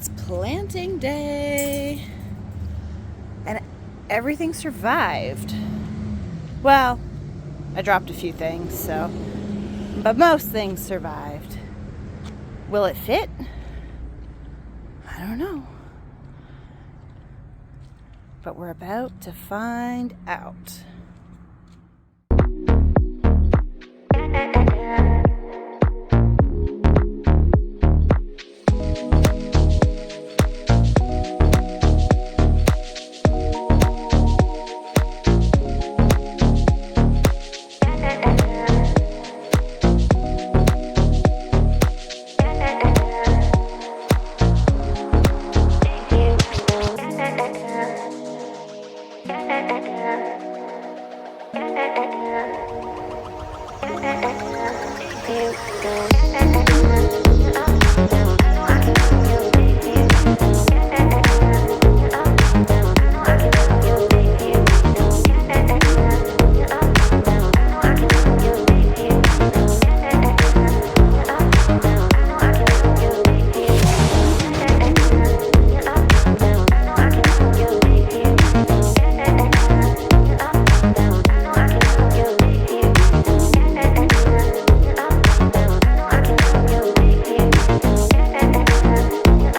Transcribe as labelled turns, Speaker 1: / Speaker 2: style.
Speaker 1: it's planting day. And everything survived. Well, I dropped a few things, but most things survived. Will it fit? I don't know. But we're about to find out.